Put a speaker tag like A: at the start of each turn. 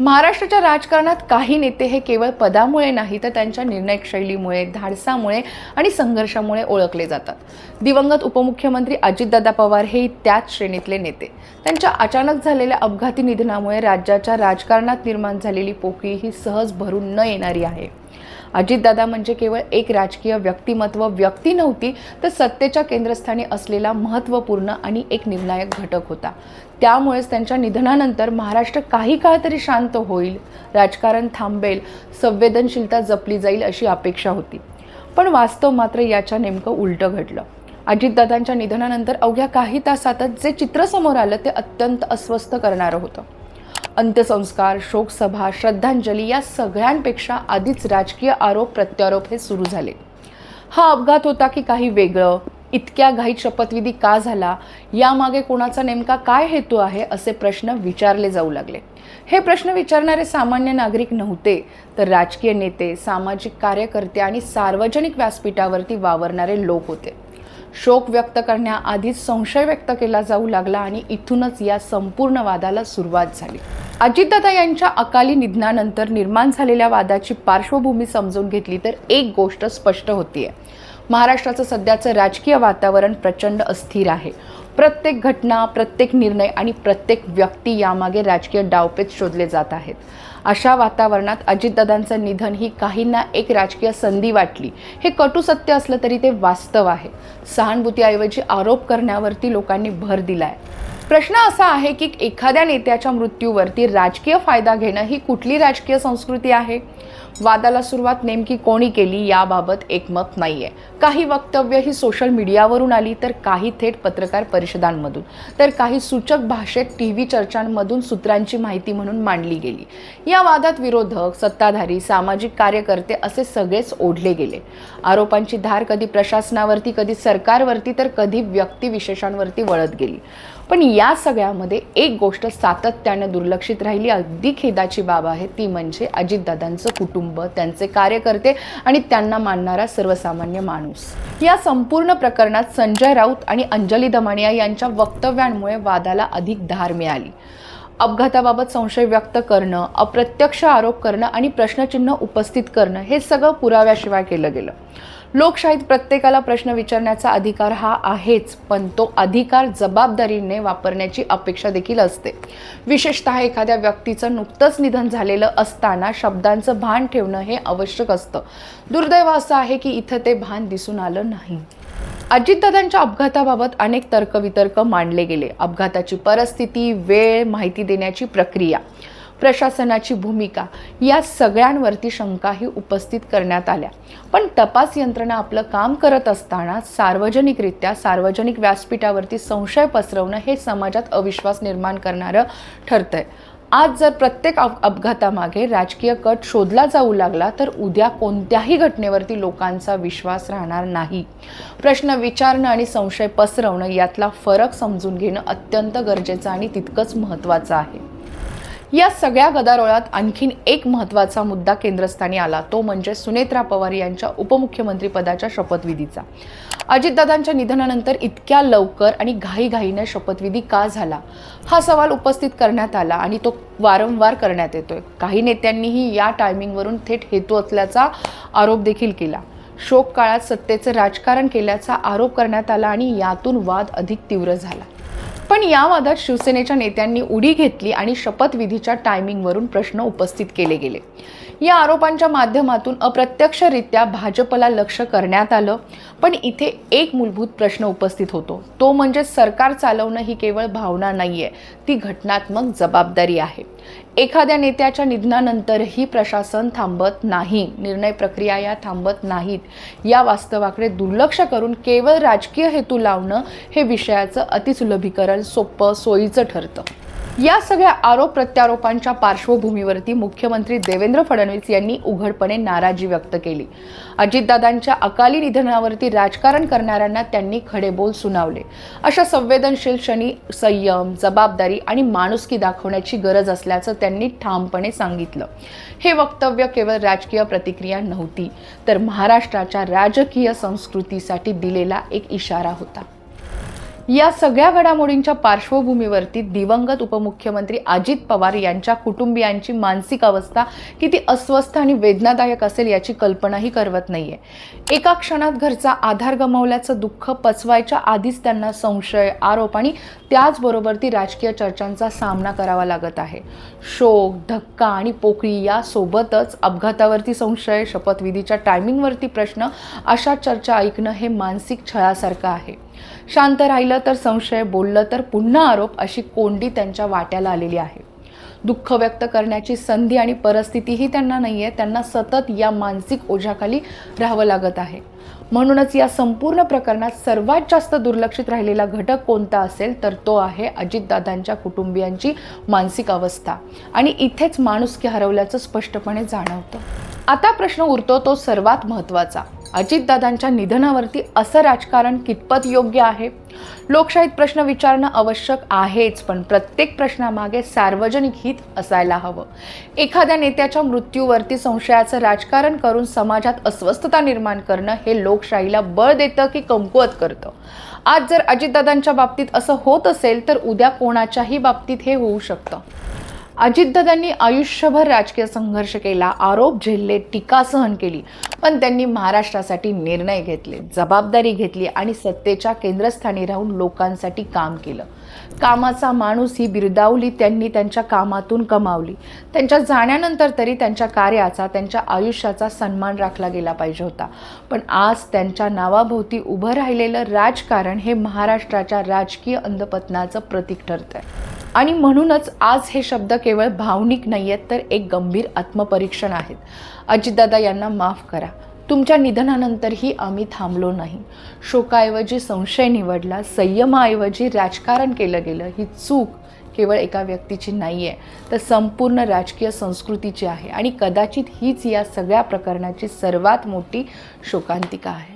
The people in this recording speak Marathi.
A: महाराष्ट्राच्या राजकारणात काही नेते हे केवळ पदामुळे नाही तर त्यांच्या निर्णय शैलीमुळे, धाडसामुळे आणि संघर्षामुळे ओळखले जातात. दिवंगत उपमुख्यमंत्री अजितदादा पवार हे त्याच श्रेणीतले नेते. त्यांच्या अचानक झालेल्या अपघाती निधनामुळे राज्याच्या राजकारणात निर्माण झालेली पोकळी ही सहज भरून न येणारी आहे. अजितदादा म्हणजे केवळ एक राजकीय व्यक्ती नव्हती, तर सत्तेच्या केंद्रस्थानी असलेला महत्त्वपूर्ण आणि एक निर्णायक घटक होता. त्यामुळेच त्यांच्या निधनानंतर महाराष्ट्र काही काळ तरी शांत होईल, राजकारण थांबेल, संवेदनशीलता जपली जाईल अशी अपेक्षा होती. पण वास्तव मात्र याच्या नेमकं उलटं घडलं. अजितदादांच्या निधनानंतर अवघ्या काही तासातच जे चित्र समोर आलं ते अत्यंत अस्वस्थ करणारं होतं. अंत्यसंस्कार, शोकसभा, श्रद्धांजली या सगळ्यांपेक्षा आधीच राजकीय आरोप प्रत्यारोप हे सुरू झाले. हा अपघात होता की काही वेगळं? इतक्या घाईत शपथविधी का झाला? यामागे कोणाचा नेमका काय हेतू आहे असे प्रश्न विचारले जाऊ लागले. हे प्रश्न विचारणारे सामान्य नागरिक नव्हते, तर राजकीय नेते, सामाजिक कार्यकर्ते आणि सार्वजनिक व्यासपीठावरती वावरणारे लोक होते. शोक व्यक्त करण्याआधीच संशय व्यक्त केला जाऊ लागला आणि इथूनच या संपूर्ण वादाला सुरुवात झाली. अजितदादा यांच्या अकाली निधनानंतर निर्माण झालेल्या वादाची पार्श्वभूमी समजून घेतली तर एक गोष्ट स्पष्ट होतीये. महाराष्ट्राचं सध्याचं राजकीय वातावरण प्रचंड अस्थिर आहे. प्रत्येक घटना, प्रत्येक निर्णय आणि प्रत्येक व्यक्ती यामागे राजकीय डावपेच शोधले जात आहेत. अशा वातावरणात अजितदादांचं निधन ही काहींना एक राजकीय संधी वाटली. हे कटू सत्य असलं तरी ते वास्तव आहे. सहानुभूतीऐवजी आरोप करण्यावरती लोकांनी भर दिलाय. प्रश्न असा आहे की एखाद्या नेत्याच्या मृत्यूवरती राजकीय फायदा घेणं ही कुठली राजकीय संस्कृती आहे? वादाला सुरुवात नेमकी कोणी केली याबाबत एकमत नाहीये. काही वक्तव्य ही सोशल मीडियावरून आली, तर काही थेट पत्रकार परिषदांमधून, तर काही सूचक भाषेत टीव्ही चर्चांमधून सूत्रांची माहिती म्हणून मांडली गेली. या वादात विरोधक, सत्ताधारी, सामाजिक कार्यकर्ते असे सगळेच ओढले गेले. आरोपांची धार कधी प्रशासनावरती, कधी सरकारवरती, तर कधी व्यक्तिविशेषांवरती वळत गेली. पण या सगळ्यामध्ये एक गोष्ट सातत्याने दुर्लक्षित राहिली. अगदी खेदाची बाब आहे ती म्हणजे अजितदादांचं कुटुंब, त्यांचे कार्यकर्ते आणि त्यांना मानणारा सर्वसामान्य माणूस. या संपूर्ण प्रकरणात संजय राऊत आणि अंजली दमानिया यांच्या वक्तव्यांमुळे वादाला अधिक धार मिळाली. अपघाताबाबत संशय व्यक्त करणं, अप्रत्यक्ष आरोप करणं आणि प्रश्नचिन्ह उपस्थित करणं हे सगळं पुराव्याशिवाय केलं गेलं. लोकशाहीत प्रत्येकाला प्रश्न विचारण्याचा अधिकार हा आहेच, पण तो अधिकार जबाबदारीने वापरण्याची अपेक्षा देखील असते. विशेषतः एखाद्या व्यक्तीचं नुकतंच निधन झालेलं असताना शब्दांचं भान ठेवणं हे आवश्यक असतं. दुर्दैव असं आहे की इथं ते भान दिसून आलं नाही. अजितदादांच्या अपघाताबाबत अनेक तर्कवितर्क मांडले गेले. अपघाताची परिस्थिती, वेळ, माहिती देण्याची प्रक्रिया, प्रशासनाची भूमिका या सगळ्यांवरती शंकाही उपस्थित करण्यात आल्या. पण तपास यंत्रणा आपलं काम करत असताना सार्वजनिकरित्या सार्वजनिक व्यासपीठावरती संशय पसरवणं हे समाजात अविश्वास निर्माण करणारं ठरतंय. आज जर प्रत्येक अपघातामागे राजकीय कट शोधला जाऊ लागला तर उद्या कोणत्याही घटनेवरती लोकांचा विश्वास राहणार नाही. प्रश्न विचारणं आणि संशय पसरवणं यातला फरक समजून घेणं अत्यंत गरजेचं आणि तितकंच महत्त्वाचं आहे. या सगळ्या गदारोळात आणखीन एक महत्त्वाचा मुद्दा केंद्रस्थानी आला, तो म्हणजे सुनेत्रा पवार यांच्या उपमुख्यमंत्री पदाच्या शपथविधीचा. अजितदादांच्या निधनानंतर इतक्या लवकर आणि घाईघाईने शपथविधी का झाला, हा सवाल उपस्थित करण्यात आला आणि तो वारंवार करण्यात येतोय. काही नेत्यांनीही या टायमिंगवरून थेट हेतू असल्याचा आरोप देखील केला. शोक काळात सत्तेचं राजकारण केल्याचा आरोप करण्यात आला आणि यातून वाद अधिक तीव्र झाला. पण या वादात शिवसेनेच्या नेत्यांनी उडी घेतली आणि शपथविधीच्या टायमिंगवरून प्रश्न उपस्थित केले गेले. या आरोपांच्या माध्यमातून अप्रत्यक्षरित्या भाजपला लक्ष्य करण्यात आलं. पण इथे एक मूलभूत प्रश्न उपस्थित होतो, तो म्हणजे सरकार चालवणं ही केवळ भावना नाहीये, ती घटनात्मक जबाबदारी आहे. एखाद्या नेत्याच्या निधनानंतरही प्रशासन थांबत नाही, निर्णय प्रक्रिया या थांबत नाहीत. या वास्तवाकडे दुर्लक्ष करून केवळ राजकीय हेतू लावणं हे विषयाचं अतिसुलभीकरण सोपं सोयीचं ठरतं. या सगळ्या आरोप प्रत्यारोपांच्या पार्श्वभूमीवरती मुख्यमंत्री देवेंद्र फडणवीस यांनी उघडपणे नाराजी व्यक्त केली. अजितदादांच्या अकाली निधनावरती राजकारण करणाऱ्यांना त्यांनी खडे बोल सुनावले. अशा संवेदनशील क्षणी संयम, जबाबदारी आणि माणुसकी दाखवण्याची गरज असल्याचं त्यांनी ठामपणे सांगितलं. हे वक्तव्य केवळ राजकीय प्रतिक्रिया नव्हती, तर महाराष्ट्राच्या राजकीय संस्कृतीसाठी दिलेला एक इशारा होता. या सगळ्या घडामोडींच्या पार्श्वभूमीवरती दिवंगत उपमुख्यमंत्री अजित पवार यांच्या कुटुंबियांची मानसिक अवस्था किती अस्वस्थ आणि वेदनादायक असेल याची कल्पनाही करवत नाहीये. एका क्षणात घरचा आधार गमावल्याचं दुःख पचवायच्या आधीच त्यांना संशय, आरोप आणि त्याचबरोबर ती राजकीय चर्चांचा सामना करावा लागत आहे. शोक, धक्का आणि पोकळी यासोबतच अपघातावरती संशय, शपथविधीच्या टायमिंगवरती प्रश्न, अशा चर्चा ऐकणं हे मानसिक छळासारखं आहे. शांत राहिलं तर संशय, बोललं तर पुन्हा आरोप, अशी कोंडी त्यांच्या वाट्याला आलेली आहे. दुःख व्यक्त करण्याची संधी आणि परिस्थितीही त्यांना नाही आहे. त्यांना सतत या मानसिक ओझ्याखाली राहावं लागत आहे. म्हणूनच या संपूर्ण प्रकरणात सर्वात जास्त दुर्लक्षित राहिलेला घटक कोणता असेल तर तो आहे अजितदादांच्या कुटुंबियांची मानसिक अवस्था. आणि इथेच माणुसकी हरवल्याचं स्पष्टपणे जाणवतं. आता प्रश्न उरतो तो सर्वात महत्त्वाचा, अजितदादांच्या निधनावरती असं राजकारण कितपत योग्य आहे? लोकशाहीत प्रश्न विचारणं आवश्यक आहेच, पण प्रत्येक प्रश्नामागे सार्वजनिक हित असायला हवं. एखाद्या नेत्याच्या मृत्यूवरती संशयाचं राजकारण करून समाजात अस्वस्थता निर्माण करणं हे लोकशाहीला बळ देतं की कमकुवत करतं? आज जर अजितदादांच्या बाबतीत असं होत असेल तर उद्या कोणाच्याही बाबतीत हे होऊ शकतं. अजितदादांनी आयुष्यभर राजकीय संघर्ष केला, आरोप झेलले, टीका सहन केली, पण त्यांनी महाराष्ट्रासाठी निर्णय घेतले, जबाबदारी घेतली आणि सत्तेच्या केंद्रस्थानी राहून लोकांसाठी काम केलं. कामाचा माणूस ही बिरदावली त्यांनी त्यांच्या कामातून कमावली. त्यांच्या जाण्यानंतर तरी त्यांच्या कार्याचा, त्यांच्या आयुष्याचा सन्मान राखला गेला पाहिजे होता. पण आज त्यांच्या नावाभोवती उभं राहिलेलं राजकारण हे महाराष्ट्राच्या राजकीय अंधपतनाचं प्रतीक ठरतंय. आणि म्हणूनच आज हे शब्द केवळ भावनिक नाही आहेत तर एक गंभीर आत्मपरीक्षण आहेत. अजितदादा यांना माफ करा. तुमच्या निधनानंतरही आम्ही थांबलो नाही. शोकाऐवजी संशय निवडला, संयमाऐवजी राजकारण केलं गेलं. ही चूक केवळ एका व्यक्तीची नाही आहे, तर संपूर्ण राजकीय संस्कृतीची आहे. आणि कदाचित हीच या सगळ्या प्रकरणाची सर्वात मोठी शोकांतिका आहे.